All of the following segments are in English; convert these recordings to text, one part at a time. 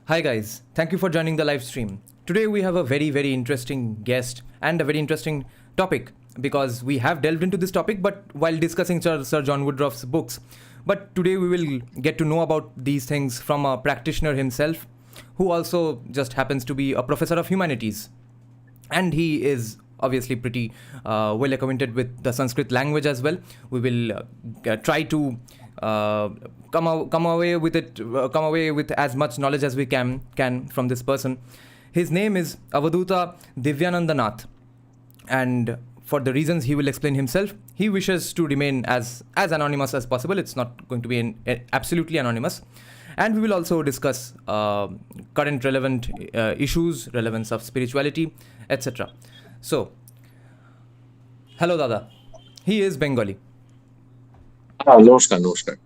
Hi guys, thank you for joining the live stream. Today we have a very interesting guest and a very interesting topic because we have delved into this topic but while discussing Sir John Woodruff's books. But today we will get to know about these things from a practitioner himself who also just happens to be a professor of humanities. And he is obviously pretty well acquainted with the Sanskrit language as well. We will try to come away with as much knowledge as we can from this person. His name is Avadhuta Divyananda Nath, and for the reasons he will explain himself, he wishes to remain as anonymous as possible. It's not going to be absolutely anonymous. And we will also discuss current relevant issues, relevance of spirituality, etc. So, hello Dada. He is Bengali. Namaskar.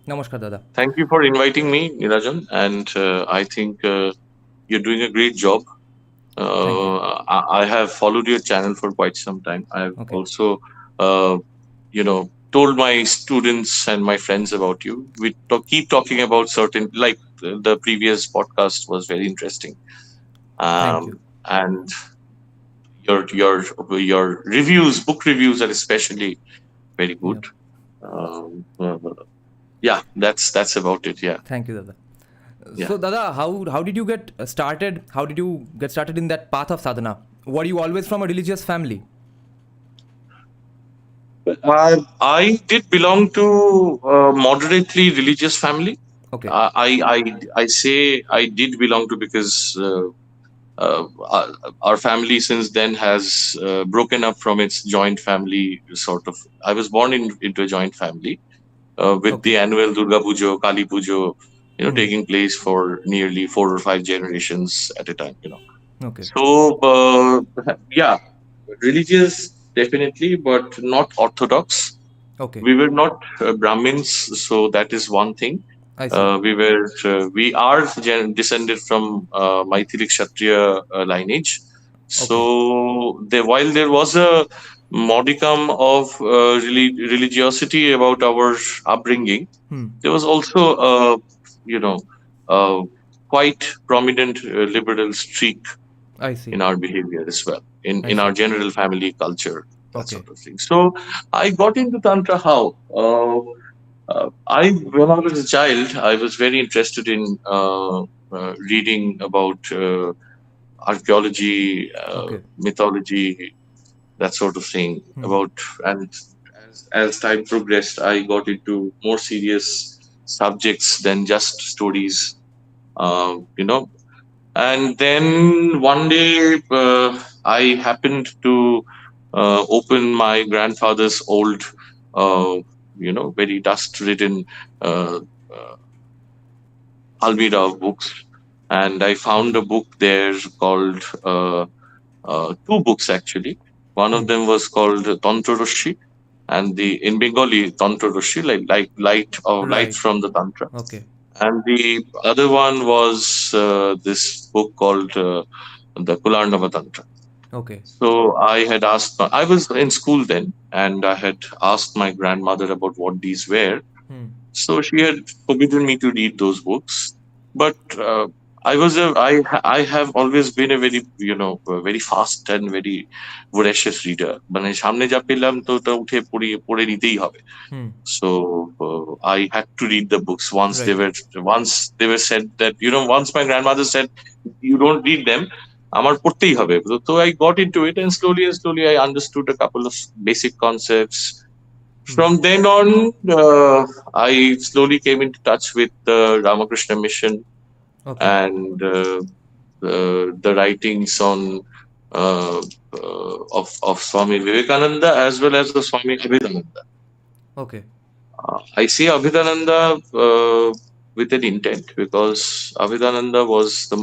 Namaskar Dada. Thank you for inviting me, Nirajan, and I think you're doing a great job. Thank you. I have followed your channel for quite some time. I've Okay. also, told my students and my friends about you. We keep talking about certain, like the previous podcast was very interesting, Thank you. and your reviews, book reviews, are especially very good. Yeah, that's about it. Yeah. Thank you, Dada. Yeah. So, Dada, how did you get started? How did you get started in that path of sadhana? Were you always from a religious family? I did belong to a moderately religious family. Okay. I say I did belong to because our family since then has broken up from its joint family sort of. I was born into a joint family with the annual Durga Pujo, Kali Pujo, taking place for nearly 4 or 5 generations at a time. Okay. So yeah, religious definitely, but not orthodox. Okay. We were not Brahmins, so that is one thing. I see. We are descended from Maithili Kshatriya lineage. So while there was a modicum of religiosity about our upbringing, there was also a quite prominent liberal streak I see. in our behavior as well, I in our see. general family culture, that Okay. sort of thing. So I got into Tantra how? When I was a child, I was very interested in reading about archaeology, mythology, that sort of thing. And as time progressed, I got into more serious subjects than just stories. And then one day, I happened to open my grandfather's old, very dust-ridden uh, uh, almirah of books, and I found a book there called two books actually. One of them was called Tantra, and in Bengali Tantra, like light from the Tantra. Okay. And the other one was this book called the Kularnava Tantra. Okay. So I was in school then, and I had asked my grandmother about what these were. So she had forbidden me to read those books. But I have always been a very, a very fast and very voracious reader. মানে সামনে যা পেলাম তো ওটা উঠে পড়ে নিতেই হবে. So I had to read the books once they were said that, once my grandmother said you don't read them, আমার পড়তেই হবে. So I got into it, and slowly I understood a couple of basic concepts. From then on, I slowly came into touch with the Ramakrishna mission and the writings on of Swami Vivekananda as well as the Swami Avadhuta. Okay. I say Avadhuta with an intent, because Avadhuta was the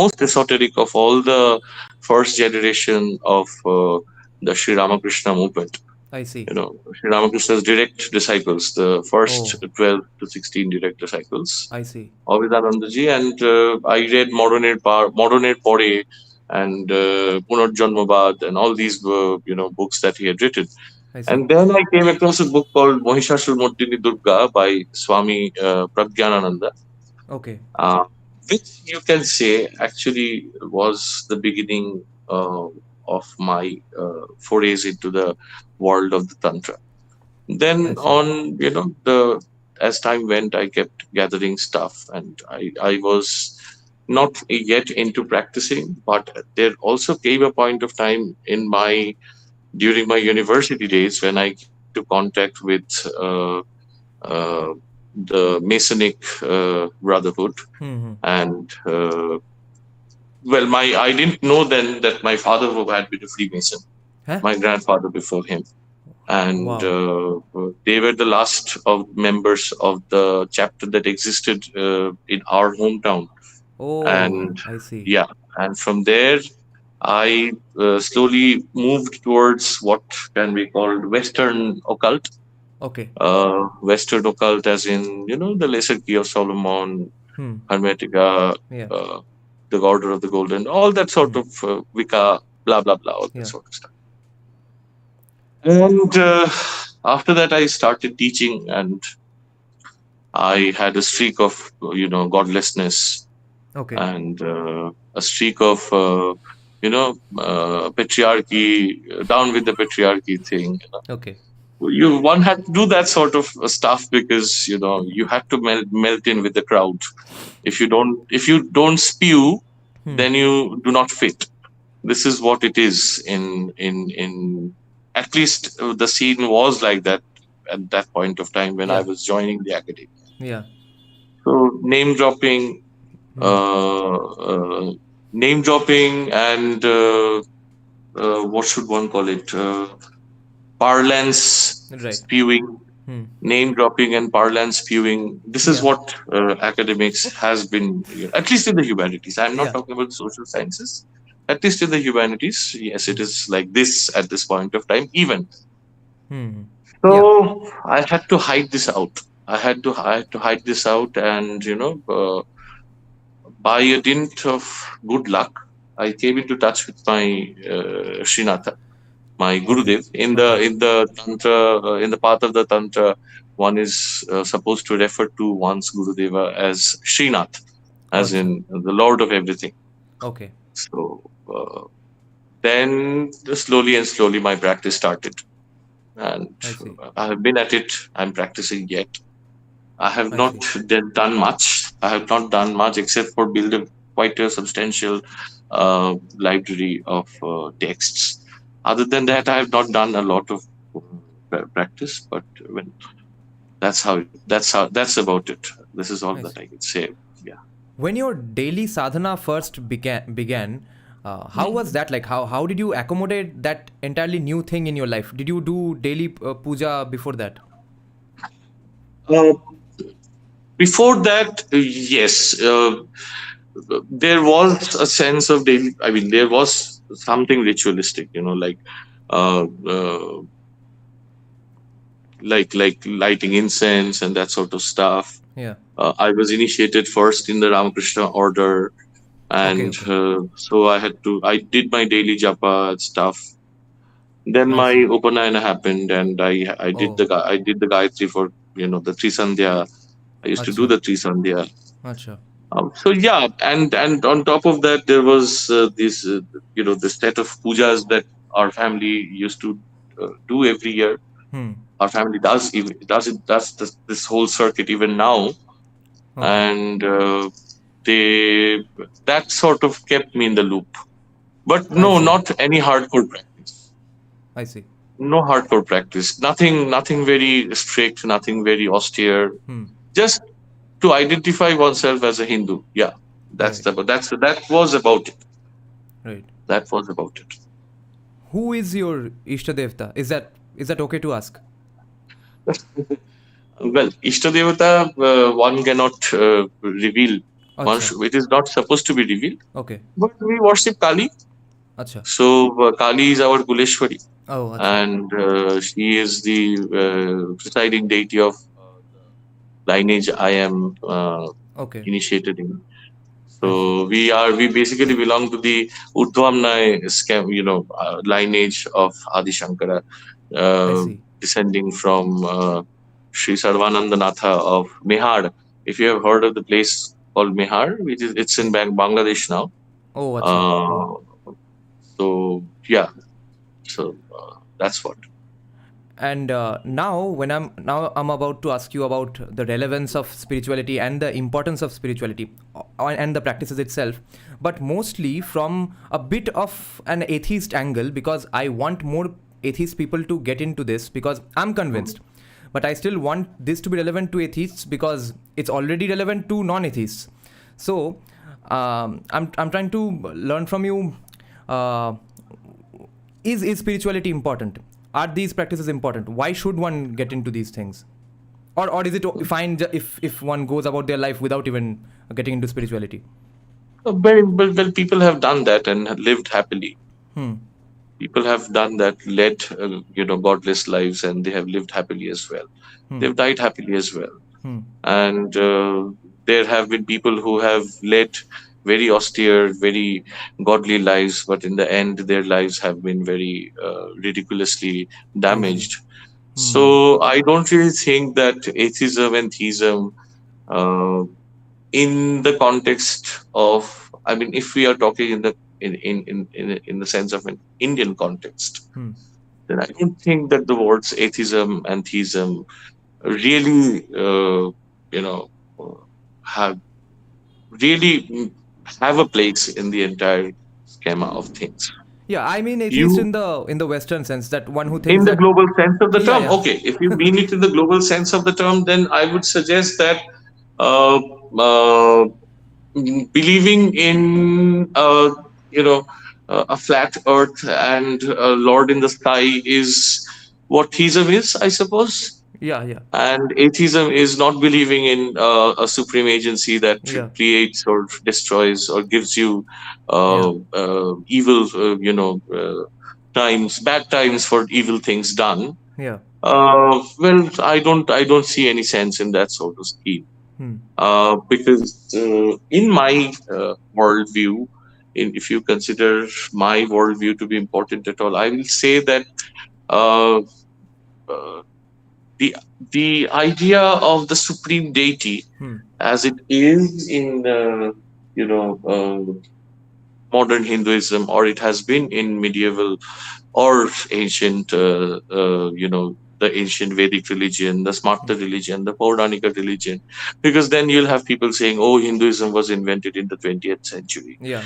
most esoteric of all the first generation of the Shri Ramakrishna movement. I see. Shri Ramakrishna's direct disciples, the first 12 to 16 direct disciples. I see. Avadhuta and I read Modoner Pore and Punarjanmabad and all these books that he had written. I see. And then I came across a book called Mahishasur Mordini Durga by Swami Pragyanananda, Okay. uh, which you can say actually was the beginning of my forays into the world of the Tantra. I Then see. on, the as time went, I kept gathering stuff, and I was not yet into practicing, but there also came a point of time in my during my university days when I came into contact with uh, the Masonic Brotherhood, Hmm. and well, my I didn't know then that my father had been a Freemason, Huh? my grandfather before him, and Wow. they were the last of members of the chapter that existed in our hometown. Oh, And I see. yeah, and from there I slowly moved towards what can be called Western occult. Okay. Western occult, as in the Lesser Key of Solomon, Hmm. Hermetica, Yeah. uh, the Order of the Golden, all that sort Hmm. of Wicca, blah blah blah, all that Yeah. sort of stuff. And after that, I started teaching, and I had a streak of godlessness, Okay. and a streak of patriarchy, down with the patriarchy thing. Okay. One had to do that sort of stuff because you had to melt in with the crowd. If you don't spew, Hmm. then you do not fit. This is what it is in at least the scene was like that at that point of time when I Yeah. was joining the academy. Yeah. So Hmm. uh, name dropping, and what should one call it? Parlance Right. spewing, Hmm. name dropping, and parlance spewing. This is Yeah. what academics has been, at least in the humanities. I'm not Yeah. talking about social sciences. At least in the humanities, yes, it Hmm. is like this at this point of time. Even Hmm. Yeah. so, I had to hide this out. I had to hide this out, and by a dint of good luck, I came into touch with my Srinatha, my Okay. Gurudev. In the Okay. in the tantra, in the path of the tantra, one is supposed to refer to one's Gurudeva as Srinath, as Acha. in the Lord of everything. Okay. So then, slowly and slowly, my practice started, and I see. I have been at it. I'm practicing yet. I have I not see. done much. I have not done much except for build quite a substantial library of texts. Other than Okay. that, I have not done a lot of practice. But that's about it. This is all I that see. I can say. Yeah. When your daily sadhana first began, how was Mhm. that like? How did you accommodate that entirely new thing in your life? Did you do daily puja before that? Uh, Before that, yes, there was a sense of daily. I mean, there was something ritualistic, uh, uh, like lighting incense and that sort of stuff. Yeah. I was initiated first in the Ramakrishna order, Okay. and Okay. so I did my daily japa and stuff. Then I my see. Upanayana happened, and Oh. I did the Gayatri for the Trisandhya. I used to do Acha. the Trisandhya. Acha. So yeah, and on top of that, there was this the set of pujas that our family used to do every year. Hmm. Our family does this whole circuit even now, Okay. and they that sort of kept me in the loop. But I no, see. not any hardcore practice. I see. No hardcore practice. Nothing very strict. Nothing very austere. Hmm. Just to identify oneself as a Hindu. Yeah, Right. that was about it. Right. That was about it. Who is your Ishtadevta? Is that okay to ask? Well, Ishtadevata, one cannot reveal. Acha. It is not supposed to be revealed. Okay. But we worship Kali. Acha. So Kali is our Kuleshwari, Oh, acha. and she is the presiding deity of the lineage I am Okay. initiated in. I see. So we basically belong to the Urdhvamnai lineage of Adi Shankara. I see. descending from Shri Sarvananda Natha of Mehar. If you have heard of the place called Mehar, which is it's in Bangladesh now. Oh, acha. So yeah, so that's what. And now I'm about to ask you about the relevance of spirituality and the importance of spirituality and the practices itself, but mostly from a bit of an atheist angle, because I want more atheist people to get into this, because I'm convinced, but I still want this to be relevant to atheists because it's already relevant to non-atheists. So I'm trying to learn from you. Uh, is spirituality important? Are these practices important? Why should one get into these things? Or is it fine if one goes about their life without even getting into spirituality? Well, people have done that and have lived happily. Hmm. People have done that, led godless lives, and they have lived happily as well. Hmm. They've died happily as well. Hmm. And there have been people who have led very austere, very godly lives, but in the end, their lives have been very ridiculously I see. damaged. Hmm. So I don't really think that atheism and theism, uh, in the context of, I mean, if we are talking in the sense of an Indian context, Hmm. then I don't think that the words atheism and theism really, have really have a place in the entire schema of things. Yeah, I mean atheist You, in the Western sense, that one who in thinks the that. global sense of the Yeah, term, yeah. okay, if you mean it in the global sense of the term, then I would suggest that uh, uh, believing in a flat earth and a lord in the sky is what theism is, I suppose. Yeah, yeah. And atheism is not believing in a supreme agency that Yeah. creates or destroys or gives you Yeah. evil, times, bad times for evil things done. Yeah. Well, I don't see any sense in that sort of scheme. Hmm. Because in my worldview, if you consider my worldview to be important at all, I will say that uh, uh, the the idea of the supreme deity, Hmm. as it is in you know uh, modern Hinduism, or it has been in medieval or ancient, the ancient Vedic religion, the Hmm. Smarta religion, the Pauranika religion, because then you'll have people saying, "Oh, Hinduism was invented in the 20th century." Yeah.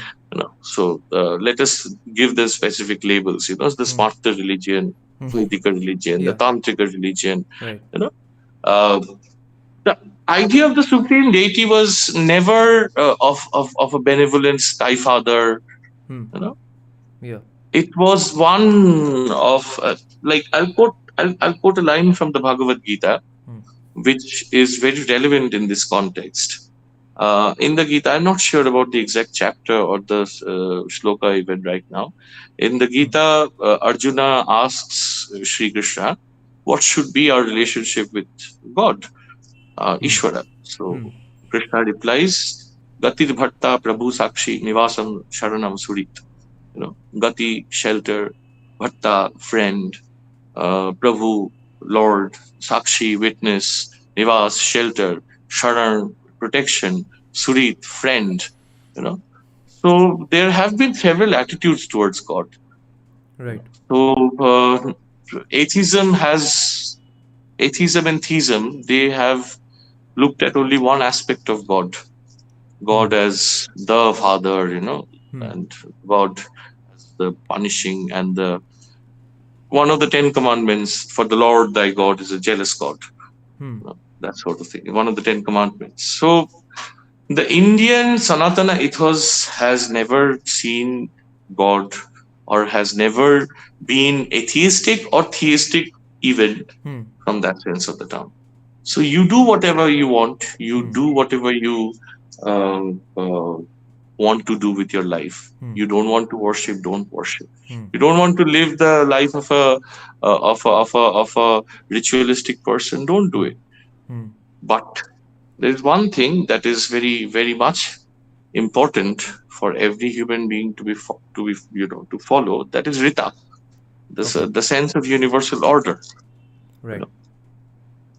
So let us give them specific labels. The Hmm. Smarta religion, Hmm. Vedika religion, the Yeah. Tantrika religion. Right. You know, uh, the idea of the supreme deity was never of a benevolent sky father. Hmm. You know, Yeah. it was one of like I'll quote a line from the Bhagavad Gita, Hmm. which is very relevant in this context. In the Gita, I'm not sure about the exact chapter or the shloka even right now. In the Hmm. Gita, Arjuna asks Sri Krishna, "What should be our relationship with God, Hmm. Ishvara?" Hmm. So Krishna replies, "Gatir bhatta prabhu sakshi nivasam sharanam surit." Gati, shelter; bhatta, friend; prabhu, lord; sakshi, witness; nivas, shelter; sharan, protection; surit, friend. you know so there have been several attitudes towards God. Right. So atheism has atheism and theism, they have looked at only one aspect of God. Hmm. God as the father, Hmm. and God as the punishing, and the one of the Ten Commandments, for the Lord thy God is a jealous God. Hmm. That sort of thing. One of the Ten Commandments. So the Indian Sanatana ethos has never seen God, or has never been atheistic or theistic, even Hmm. from that sense of the term. So you do whatever you want, you Hmm. do whatever you um, uh, want to do with your life. Hmm. You don't want to worship, don't worship. Hmm. You don't want to live the life of a ritualistic person, don't do Hmm. it. Hmm. But there is one thing that is very, very much important for every human being to be to follow. That is Rita. Okay. The sense of universal order. You Right. know,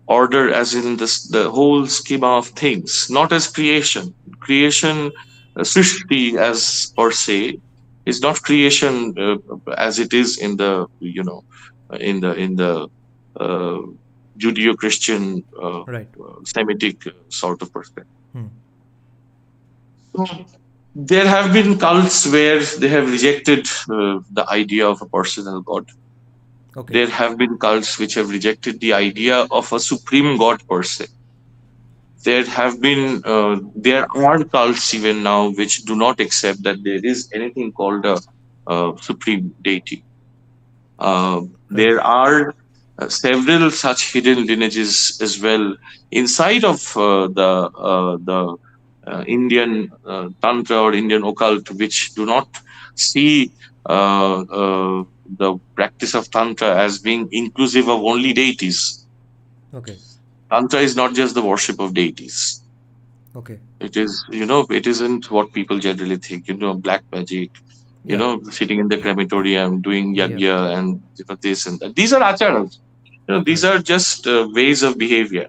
order as in this the whole schema of things, not as creation. Creation, Srishti as per se, is not creation as it is in the in the uh, Judeo-Christian Right. Semitic sort of perspective. Hmm. So there have been cults where they have rejected the idea of a personal God. Okay. There have been cults which have rejected the idea of a supreme God per se. There are cults even now which do not accept that there is anything called a supreme deity. Right. There are several such hidden lineages as well inside of the Indian Tantra or Indian occult, which do not see the practice of Tantra as being inclusive of only deities. Okay. Tantra is not just the worship of deities. Okay. It is, it isn't what people generally think, black magic, Yeah. sitting in the crematorium, doing Yeah. yagya and this and that. These are acharas. These Right. are just ways of behavior.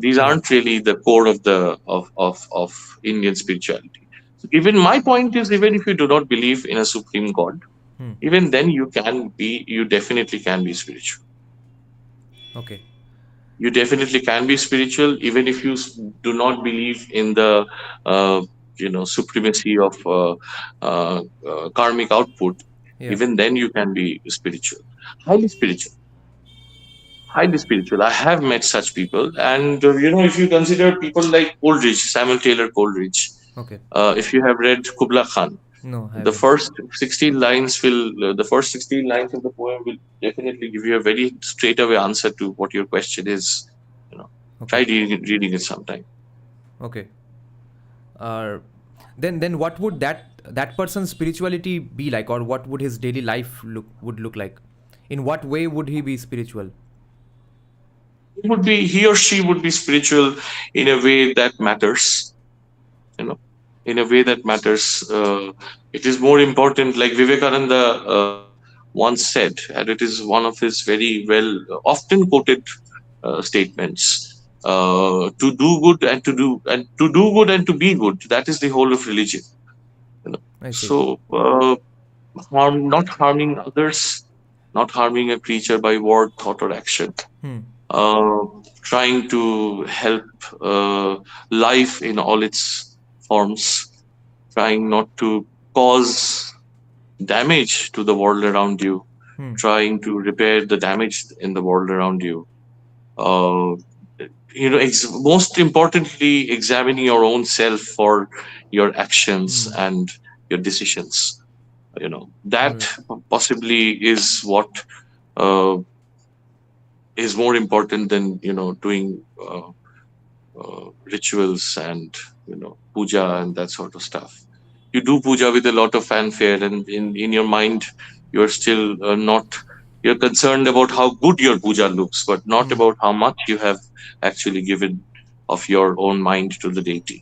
These Yeah. aren't really the core of of Indian spirituality. So even my point is, even if you do not believe in a supreme God, Hmm. even then you definitely can be spiritual. Okay. You definitely can be spiritual even if you do not believe in the uh, supremacy of karmic output. Yeah. Even then you can be spiritual, highly spiritual, highly spiritual. I have met such people, and if you consider people like Coleridge, Samuel Taylor Coleridge, Okay. if you have read Kubla Khan, No, I the haven't. first 16 lines will the first 16 lines of the poem will definitely give you a very straight away answer to what your question is. you know Try Okay. reading it sometime. Okay. Uh, then what would that person's spirituality be like, or what would his daily life look like? In what way would he be spiritual? He or she would be spiritual in a way that matters. you know in a way that matters. It is more important, like Vivekananda once said, and it is one of his very well often quoted statements. To do good and to be good, that is the whole of religion. I see. So not harming others, not harming a creature by word, thought, or action. Hmm. Uh, Trying to help life in all its forms, trying not to cause damage to the world around you, Hmm. trying to repair the damage in the world around you. Uh, Most importantly, examining your own self for your actions Hmm. and your decisions. That Right. possibly is what uh, is more important than doing rituals and puja and that sort of stuff. You do puja with a lot of fanfare, and in your mind you're still not you're concerned about how good your puja looks, but not Hmm. about how much you have actually given of your own mind to the deity.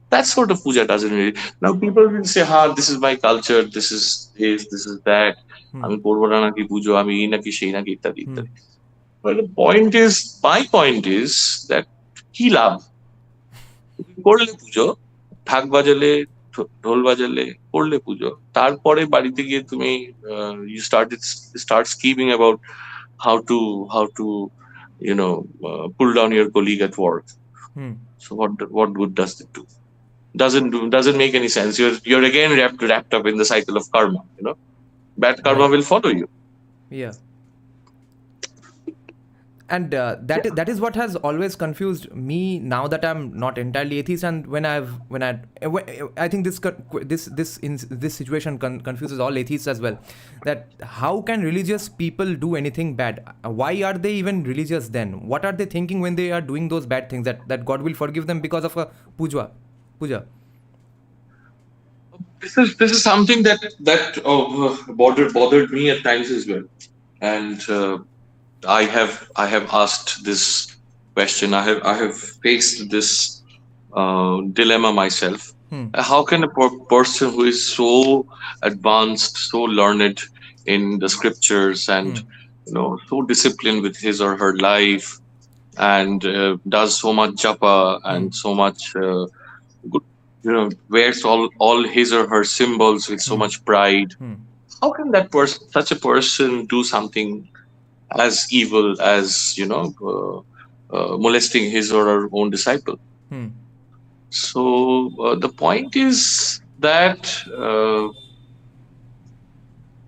That sort of puja doesn't really. Now people will say, "Ha, this is my culture. This is that. Hmm. আমি করবো না নাকি পুজো, আমি এই নাকি সেই নাকি ইত্যাদি Hmm. ইত্যাদি." But my point is that কি লাভ? তুমি করলে পুজো, ঢাক বাজালে, ঢোল বাজালে, করলে পুজো, তারপরে বাড়িতে গিয়ে তুমি start scheming about how to how to pull down your colleague at work. Hmm. So what good does it do? Doesn't make any sense. You're again wrapped up in the cycle of karma. Bad karma Right. will follow you. Yeah. And that is what has always confused me, now that I'm not entirely atheist, and I think this situation confuses all atheists as well. That how can religious people do anything bad? Why are they even religious then? What are they thinking when they are doing those bad things, that God will forgive them because of a puja? This is something that bothered me at times as well, and I have asked this question. I have faced this dilemma myself. Hmm. How can a person who is so advanced, so learned in the scriptures, and so disciplined with his or her life, and does so much japa and so much good, wears all his or her symbols with so much pride. How can that person, such a person, do something as evil as molesting his or her own disciple? So the point is that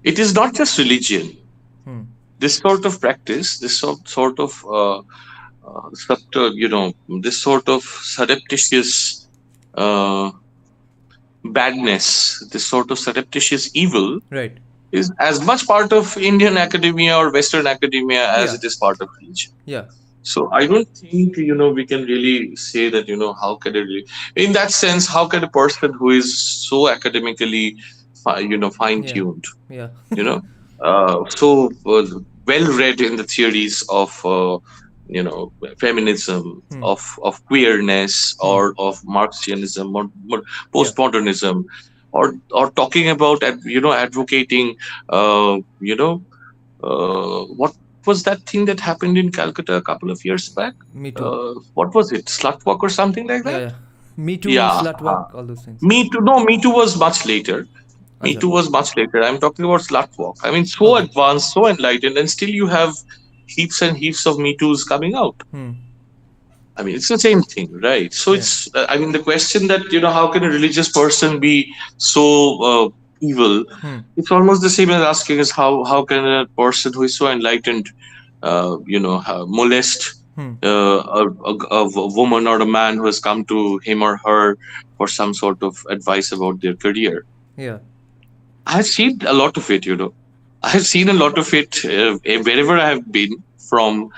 it is not just religion. This sort of practice, this sort of this sort of surreptitious badness, this sort of surreptitious evil, right, is as much part of Indian academia or Western academia as Yeah. it is part of religion. yeah, So I don't think we can really say that how can it really, in that sense, how can a person who is so academically fine tuned, yeah, so well read in the theories of feminism, of queerness, or of Marxianism, or postmodernism, or talking about advocating what was that thing that happened in Calcutta a couple of years back? Me too. What was it? Slut walk or something like Yeah, that? yeah. Me too, Yeah. slut walk, all those things. Me Too. No, Me Too was much later. Me Acha. Too was much later. I'm talking about slut walk. I mean, so Okay. advanced, so enlightened, and still you have heaps and heaps of Me Too's coming out. I mean, it's the same thing, right? So it's, I mean, the question that, how can a religious person be so evil? It's almost the same as asking us how can a person who is so enlightened, molest a woman or a man who has come to him or her for some sort of advice about their career. Yeah. I've seen a lot of it, I've seen a lot of it wherever I have been, from,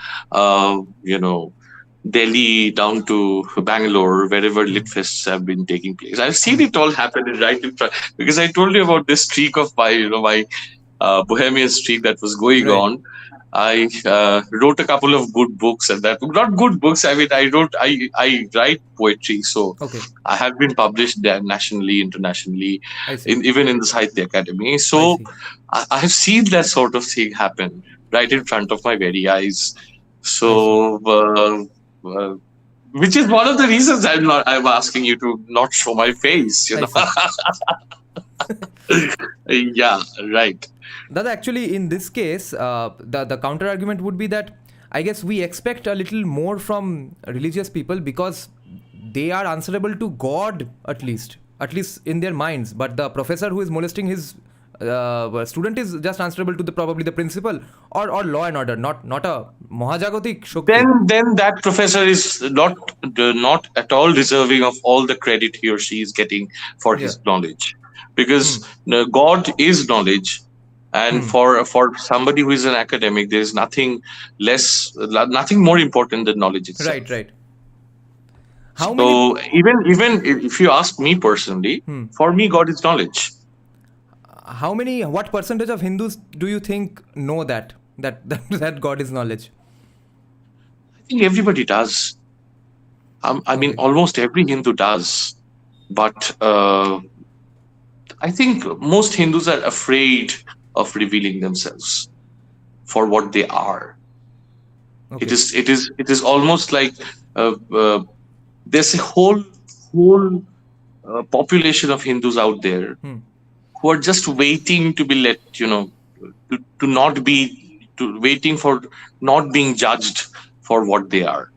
Delhi down to Bangalore, wherever lit fests have been taking place. I've seen it all happen right in front, because I told you about this streak of my bohemian streak that was going Right. on. I wrote a couple of good books, and that, not good books. I mean, I write poetry, so Okay. I have been published there nationally, internationally, I see. even in the Sahitya Academy. I So see. I have seen that sort of thing happen right in front of my very eyes. So, which is one of the reasons I'm asking you to not show my face. I see. Yeah, right. That actually, in this case, the counter argument would be that I guess we expect a little more from religious people because they are answerable to God, at least in their minds. But the professor who is molesting his student is just answerable to probably the principal or law and order, not a Mahajagotik Shakti. Then that professor is not at all deserving of all the credit he or she is getting for his knowledge, because God is knowledge. And for somebody who is an academic, there is nothing more important than knowledge itself. Right. So even if you ask me personally, for me, God is knowledge. What percentage of Hindus do you think know that God is knowledge? I think everybody does. I mean, almost every Hindu does. But I think most Hindus are afraid of revealing themselves for what they are. Okay. It is almost like there's a whole population of Hindus out there who are just waiting to be let, waiting for not being judged for what they are.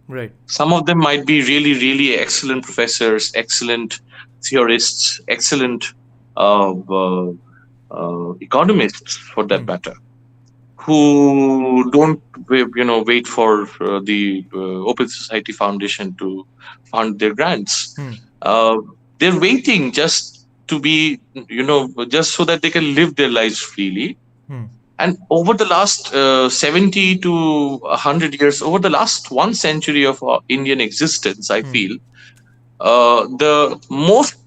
Right. Some of them might be really, really excellent professors, excellent theorists, excellent economists, for that matter, who don't, wait for the Open Society Foundation to fund their grants. They're waiting just to be, just so that they can live their lives freely. And over the last 70 to 100 years, over the last 1 century of Indian existence, I feel the most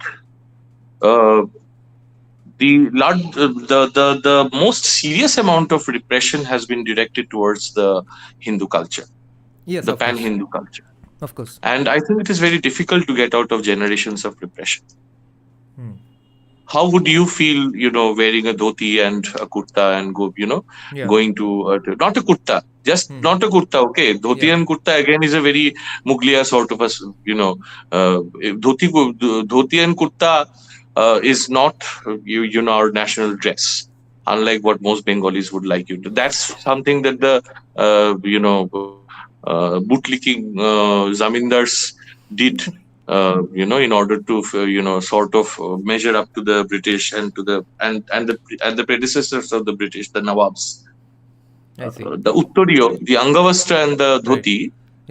the most serious amount of repression has been directed towards the Hindu culture, the pan-Hindu culture. Of course. And I think it is very difficult to get out of generations of repression. how would you feel, wearing a dhoti and a kurta and Yeah. going not a kurta, just Hmm. not a kurta, okay? Yeah. Dhoti and kurta again is a very Mughaliya sort of dhoti and kurta is not, our national dress. Unlike what most Bengalis would like you to. That's something that the, bootlicking zamindars did, in order to, sort of measure up to the British and to the and the predecessors of the British, the Nawabs. I see. The Uttariyo, the Angavastra and the Right. dhoti,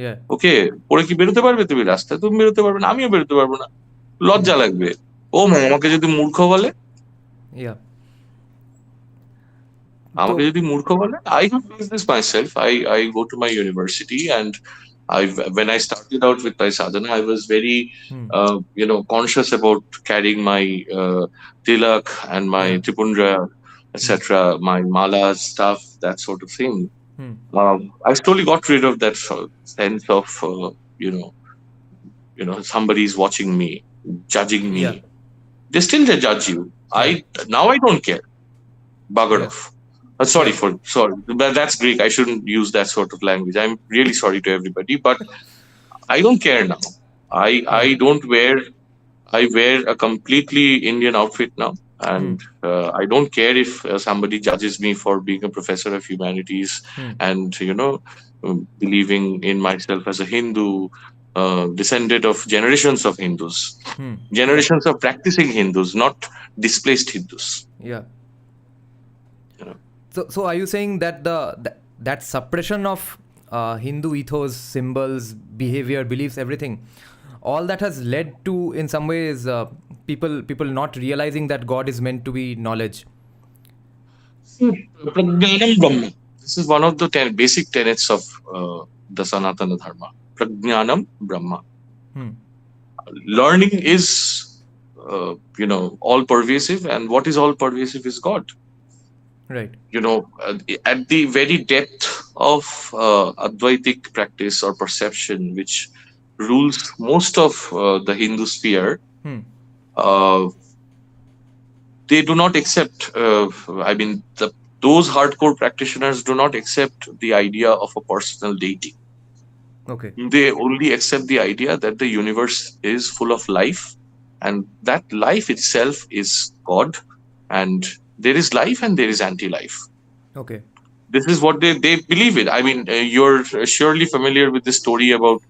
Yeah. ওকে, পরে কি বেরোতে পারবে তুমি রাস্তায়? তুমি বেরোতে পারবে না, আমিও বেরোতে পারবো না, Hmm. লজ্জা লাগবে। ও মা, আমাকে যদি মূর্খ বলে, Yeah. আমাকে So. যদি মূর্খ বলে, I have faced this myself. I go to my university, and when I started out with my sadhana, I was very Hmm. conscious about carrying my tilak and my Yeah. tripundra, Hmm. etc., my mala stuff, that sort of thing. Hmm. I slowly got rid of that sense of you know somebody's watching me, judging Yeah. me. They still judge you. Yeah. Now I don't care. Bugger Yeah. off. Yeah. Sorry, but that's Greek. I shouldn't use that sort of language. I'm really sorry to everybody, but I don't care now. I Yeah. I don't wear I wear a completely Indian outfit now, Hmm. and I don't care if somebody judges me for being a professor of humanities Hmm. and believing in myself as a Hindu, descended of generations of Hindus, Hmm. Yeah. generations of practicing Hindus, not displaced Hindus. Yeah. You know. So are you saying that that suppression of Hindu ethos, symbols, behavior, beliefs, everything, all that has led to, in some ways, people not realizing that God is meant to be knowledge? Prajnanam Brahma. This is one of the basic tenets of the Sanatana Dharma. Prajnanam Brahma. Hmm. Learning is, all pervasive, and what is all pervasive is God. Right. At the very depth of Advaitic practice or perception, which rules most of the Hindu sphere, Hmm. uh, they do not accept. I mean, those hardcore practitioners do not accept the idea of a personal deity. Okay. They only accept the idea that the universe is full of life, and that life itself is God, and there is life and there is anti-life. Okay. This is what they believe in. I mean, you're surely familiar with the story about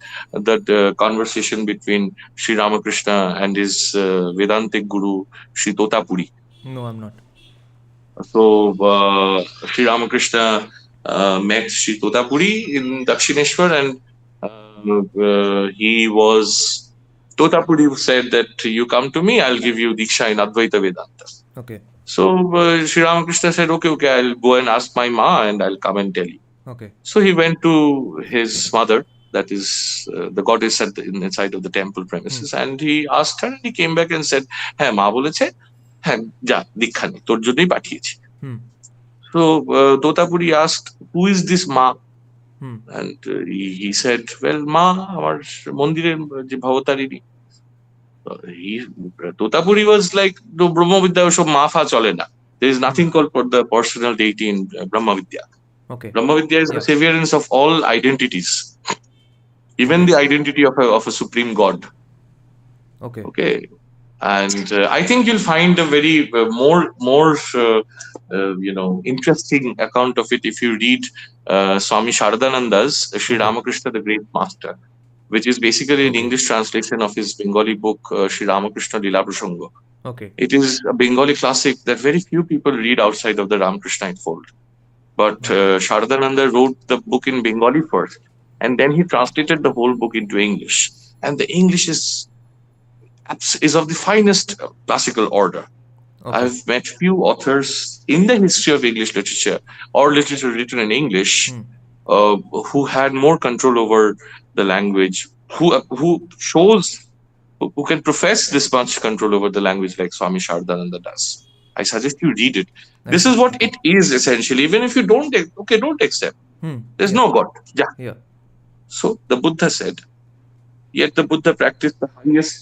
that conversation between Sri Ramakrishna and his Vedantic guru, Sri Totapuri. No, I'm not. So, Sri Ramakrishna met Sri Totapuri in Dakshineshwar, and he was. Totapuri said that you come to me, I'll give you Diksha in Advaita Vedanta. Okay. So Sri Ramakrishna said, okay, I'll go and ask my ma and I'll come and tell you. Okay. So he went to his mother, that is the goddess inside of the temple premises, and he asked her, and he came back and said, হ্যাঁ মা বলেছে, হ্যাঁ যা দীক্ষা নে, তোর জন্যই পাঠিয়েছি. Hmm. So Totapuri asked, who is this ma? Hmm. And he said, well, ma আমার মন্দিরের যে Bhavatarini. Totapuri was like, no, Brahmavidya ওসব মা ফা চলে না. There is nothing called for the personal deity in Brahmavidya. Okay. Brahmavidya is the severance of all identities, even Okay. the identity of a supreme God. Okay. Okay, and I think you'll find a very more interesting account of it if you read Swami Sharadananda's Sri Ramakrishna the Great Master, which is basically an English translation of his Bengali book Sri Ramakrishna Lila Prasanga. Okay. It is a Bengali classic that very few people read outside of the Ramakrishna fold. But Sharadananda wrote the book in Bengali first, and then he translated the whole book into English. And the English is of the finest classical order. Okay. I've met few authors in the history of English literature or literature written in English who had more control over the language, who can profess this much control over the language like Swami Sharadananda does. I suggest you read it. This is what it is essentially. Even if you don't accept. There's no God. Yeah. So the Buddha said, yet the Buddha practiced the highest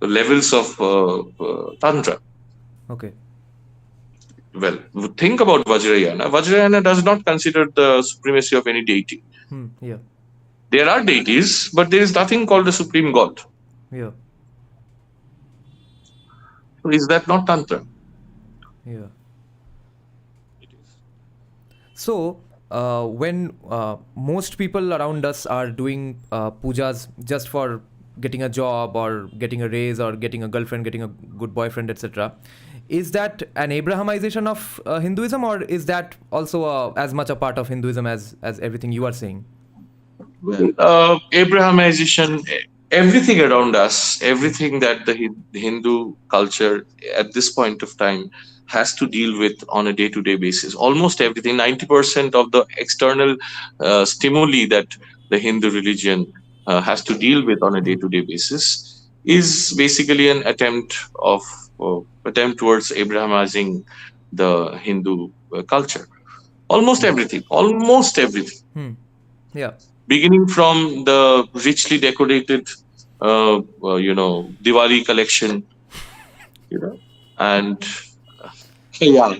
levels of Tantra. Okay. Well, think about Vajrayana. Vajrayana does not consider the supremacy of any deity. Yeah. There are deities, but there is nothing called a supreme god. Yeah. So is that not Tantra? Yeah. It is. So, when most people around us are doing pujas just for getting a job or getting a raise or getting a girlfriend, getting a good boyfriend, etc., is that an Abrahamization of Hinduism, or is that also as much a part of Hinduism as everything you are saying? Well, Abrahamization, everything around us, everything that the Hindu culture at this point of time has to deal with on a day-to-day basis. Almost everything, 90% of the external stimuli that the Hindu religion has to deal with on a day-to-day basis is basically an attempt towards Abrahamizing the Hindu culture. Yeah. Almost everything, Yeah. beginning from the richly decorated, Diwali collection, and yeah,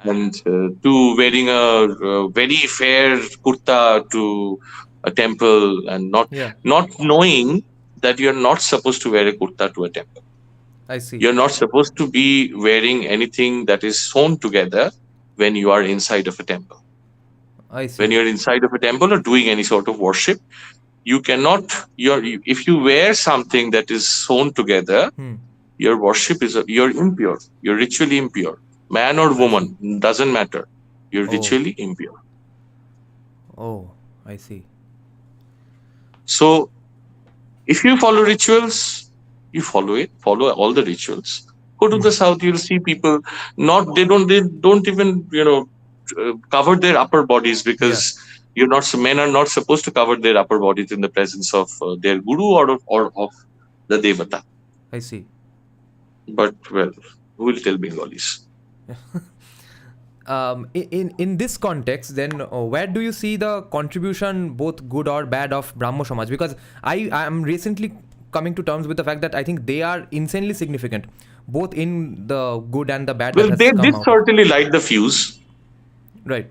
and to wearing a very fair kurta to a temple, and Yeah. not knowing that you're not supposed to wear a kurta to a temple. I see. You're not supposed to be wearing anything that is sewn together when you are inside of a temple. I When see. you're inside of a temple or doing any sort of worship, you cannot if you wear something that is sewn together, your worship is you're impure, you're ritually impure, man or I see. woman, doesn't matter, you're Oh. ritually impure. Oh. I see. So if you follow rituals, you follow all the rituals. Go to the south, you'll see people, not they don't even cover their upper bodies, Yeah. because you're not men are not supposed to cover their upper bodies in the presence of their guru, or of the devata. I see. But well, who will tell Bengalis? In this context, then where do you see the contribution, both good or bad, of Brahmo Samaj? Because I am recently coming to terms with the fact that I think they are insanely significant, both in the good and the bad that Well, has they come did out of. certainly light the fuse. Right.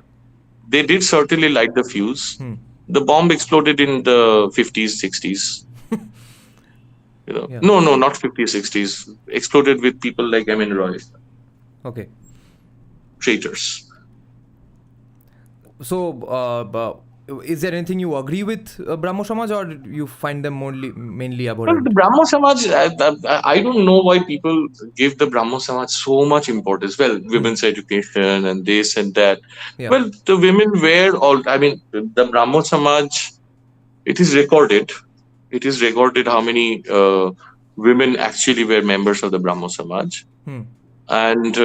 They did certainly light the fuse. Hmm. The bomb exploded in the 50s, 60s. Yeah. No, not 50s, 60s. Exploded with people like Emin Roy, Okay. traitors. So, is there anything you agree with Brahmo Samaj, or you find them mainly Well, the abhorrent? Brahmo Samaj, I don't know why people give the Brahmo Samaj so much importance. Well, women's education and this and that. Yeah. Well, the women were all, I mean, the Brahmo Samaj, it is recorded. It is recorded how many women actually were members of the Brahmo Samaj. And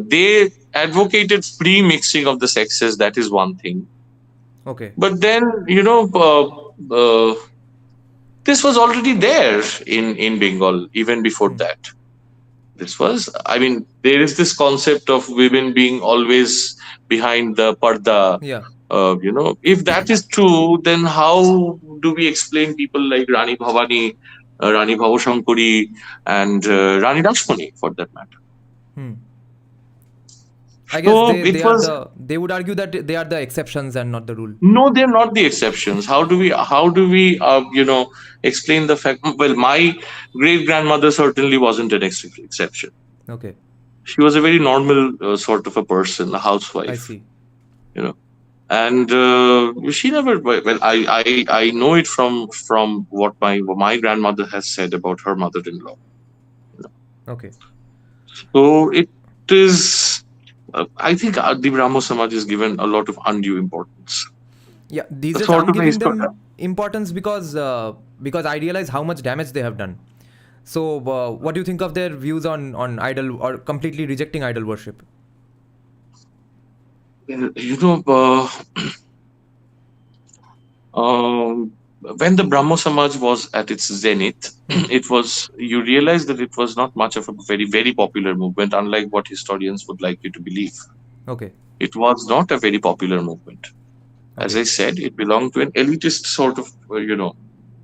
they advocated free mixing of the sexes. That is one thing. Okay. But then, this was already there in Bengal even before that. This was, I mean, there is this concept of women being always behind the parda. Yeah. If that is true, then how do we explain people like Rani Bhavani, Rani Bhavashankari, and Rani Rashmani, for that matter? I guess So they it are was. they would argue that they are the exceptions and not the rule. No, they're not the exceptions. How do we explain the fact? Well, my great grandmother certainly wasn't an exception. Okay. She was a very normal sort of a person, a I housewife. see. You know, and she never. Well, I know it from what my grandmother has said about her mother-in-law. Okay. So it is. I think the Brahmo Samaj is given a lot of undue importance. Yeah, these days Sort I'm of a giving them importance because I realize how much damage they have done. So, what do you think of their views on idol, or completely rejecting idol worship? you know, when the Brahmo Samaj was at its zenith, it was, you realize that it was not much of a very, very popular movement, unlike what historians would like you to believe. Okay. It was not a very popular movement. As Okay. I said, it belonged to an elitist sort of,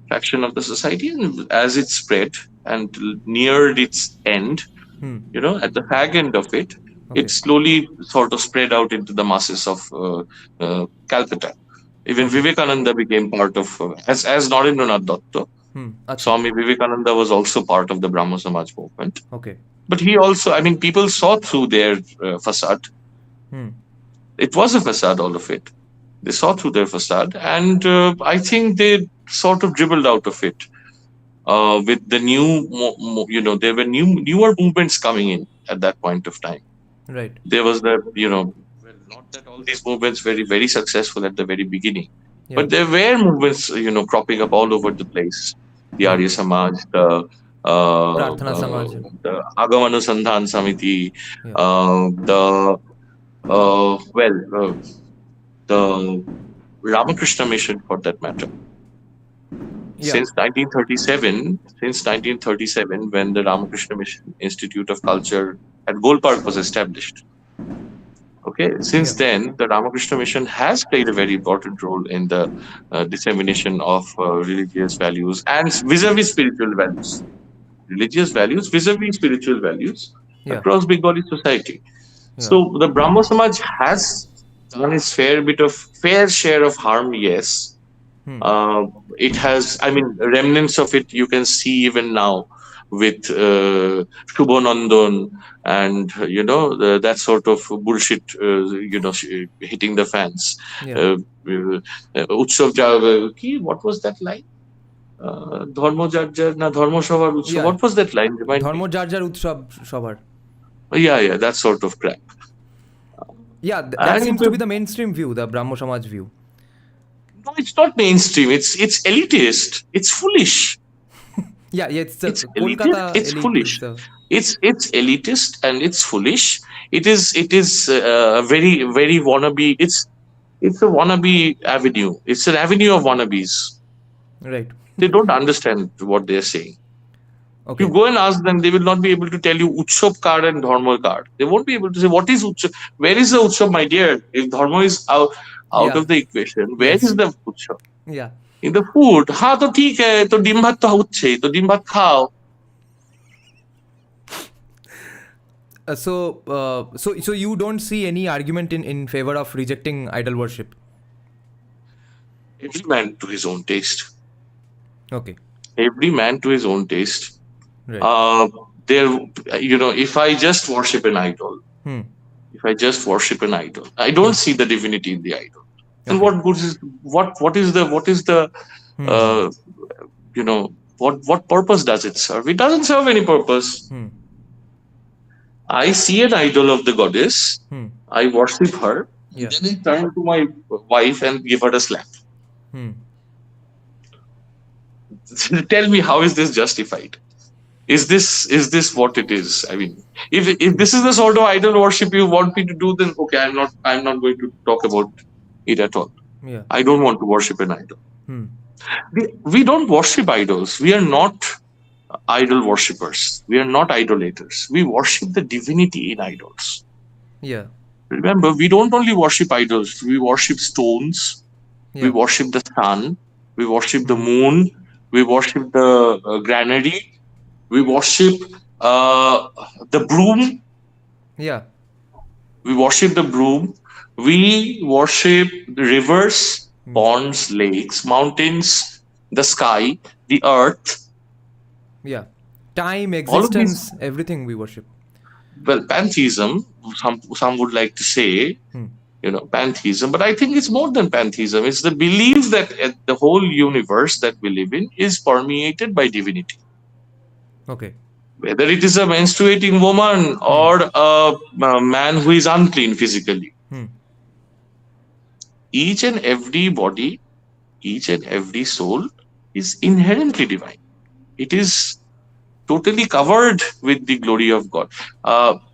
faction of the society, and as it spread, and neared its end, at the fag end of it, it Okay. slowly sort of spread out into the masses of Calcutta. Even Okay. Vivekananda became part of, as Narendranath Datta, Acha. Swami Vivekananda was also part of the Brahmo Samaj movement. Okay. But he also, I mean, people saw through their facade. Hmm. It was a facade, all of it. They saw through their facade, and I think they sort of dribbled out of it with the new, there were newer movements coming in at that point of time. Right. There was the, well, not that all these movements were very successful at the very beginning, Yeah. but there were movements, cropping up all over the place. The Yeah. Arya Samaj, Prarthana Samaj. the Agamanusandhan Samiti, Yeah. the the Ramakrishna Mission, for that matter. Yeah. Since 1937, when the Ramakrishna Mission Institute of Culture at Gold Park was established. Okay, Yeah. since then, the Ramakrishna Mission has played a very important role in the dissemination of religious values and vis-a-vis spiritual values. Religious values vis-a-vis spiritual values Yeah. across Bengali society. Yeah. So the Brahmo Samaj has done its fair share of harm, yes. Hmm. It has, I mean, remnants of it you can see even now with Shubhanandan and, that sort of bullshit, hitting the fans. Yeah. Uh, Utsav, what was that line? Dharma Jarjar, na Dharma Sabhar Utsav. Yeah. What was that line? Remind ধর্ম me. যার যার উৎসব সবার. Yeah, that sort of crap. Yeah, that And seems to be the mainstream view, the Brahmo Samaj view. no, it's not mainstream. It's elitist. It's foolish. Yeah, yeah, it's the It's elitist. Kolkata It's elite is foolish. the. It's elitist and it's foolish. It is very very wannabe. It's a wannabe avenue. It's an avenue of wannabes. Right. They don't understand what they're saying. You Okay. go and ask them, they will not be able to tell you Utsav card and Dharma card. They won't be able to say what is Utsav. Where is the Utsav, my dear? If Dharma is out Yeah. of the equation, where Yes. is the Utsav? Yeah. In the food, हाँ तो ठीक है, तो dim भात तो होच्छे, तो dim भात खाओ. So you don't see any argument in favor of rejecting idol worship. Every man to his own taste. Okay. Every man to his own taste. Right. There, if I just worship an idol, Hmm. I don't see the divinity in the idol. And Okay. what good is what is the Hmm. what purpose does it serve? It doesn't serve any purpose. Hmm. I see an idol of the goddess, Hmm. I worship her, Yeah. then I turn to my wife and give her a slap. Hmm. Tell me, how is this justified? Is this what it is? I mean, if this is the sort of idol worship you want me to do, then okay, I'm not going to talk about it at all. Yeah. I don't want to worship an idol. Hmm. We don't worship idols. We are not idol worshippers. We are not idolaters. We worship the divinity in idols. Yeah. Remember, we don't only worship idols. We worship stones. We Yeah. worship the sun. We worship the moon. We worship the granary. We worship the broom. Yeah. We worship the broom. We worship the rivers, ponds, lakes, mountains, the sky, the earth. Yeah. Time, All of these. existence, everything we worship. Well, pantheism. Some would like to say, pantheism, but I think it's more than pantheism. It's the belief that the whole universe that we live in is permeated by divinity. Okay. Whether it is a menstruating woman or a man who is unclean physically, each and every body, each and every soul is inherently divine. It is totally covered with the glory of God.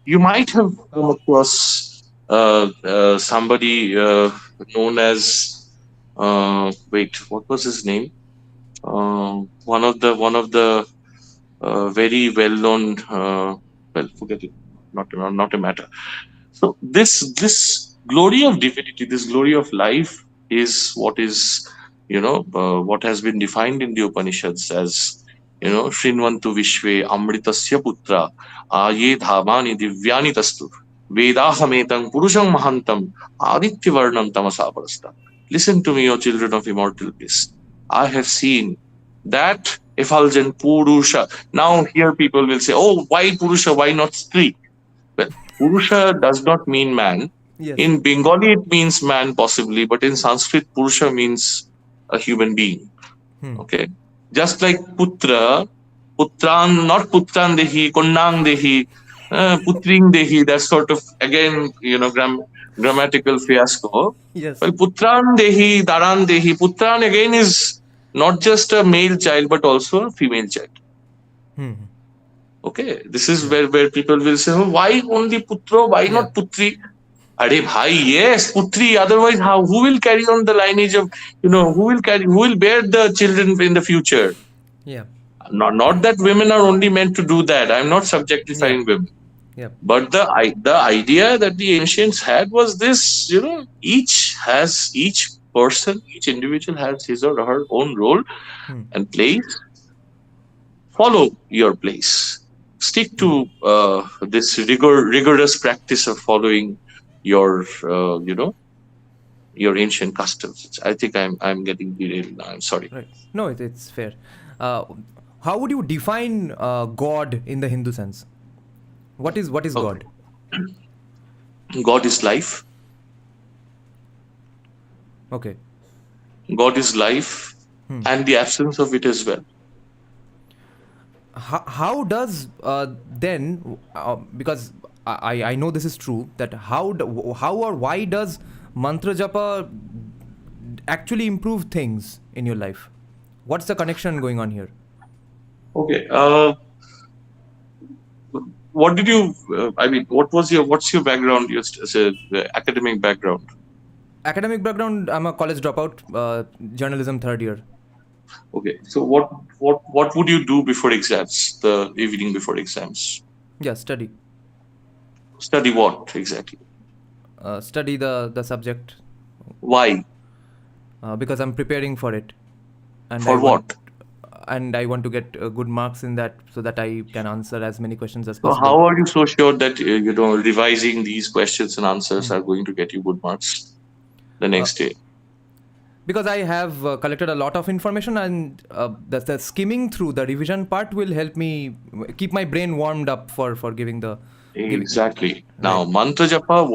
You might have come across somebody known as what was his name? One of the very well-known. Forget it. Not a matter. So this glory of divinity, this glory of life, is what is what has been defined in the Upanishads as Shrinvantu Vishve Amritasya Putra Aye Dhamani Divyani Tastu Vedahametam Purusham Mahantam Adityavarnam Tamasa Parasta. Listen to me, O children of immortal bliss. I have seen that effulgent Purusha. Now here people will say, oh, why Purusha, why not Shri? Well, Purusha does not mean man. Yes. In Bengali it means man possibly, but in Sanskrit Purusha means a human being. Okay. Just like Putra, Putran, not Putran Dehi, Konnang Dehi, Putring Dehi, that sort of, again, grammatical fiasco. Yes. Well, Putran Dehi, Daran Dehi, Putran again is not just a male child, but also a female child. Okay. This is where people will say, oh, why only Putro, why not Putri? Are bhai, yes, Putri. Otherwise, who will carry on the lineage of, who will bear the children in the future? Yeah. Not that women are only meant to do that. I'm not subjectifying women. Yeah. But the idea that the ancients had was this, each person, each individual has his or her own role and place. Follow your place. Stick to this rigorous practice of following your your ancient customs. I think I'm getting derailed now. I'm sorry. Right. No, it's fair. How would you define God in the Hindu sense? What is God? God is life. Okay. God is life and the absence of it as well. How does then because I know this is true, that how or why does mantra japa actually improve things in your life? What's the connection going on here? Okay. What did you? What's your background? Your academic background. Academic background. I'm a college dropout. Journalism third year. Okay. So what would you do before exams? The evening before exams. Yeah, study. Study what exactly? Study the subject. Why? Because I'm preparing for it. And for what? And I want to get good marks in that, so that I can answer as many questions as possible. So how are you so sure that revising these questions and answers are going to get you good marks the next day? Because I have collected a lot of information, and the skimming through the revision part will help me keep my brain warmed up for giving the... Exactly. Now, mantra japa,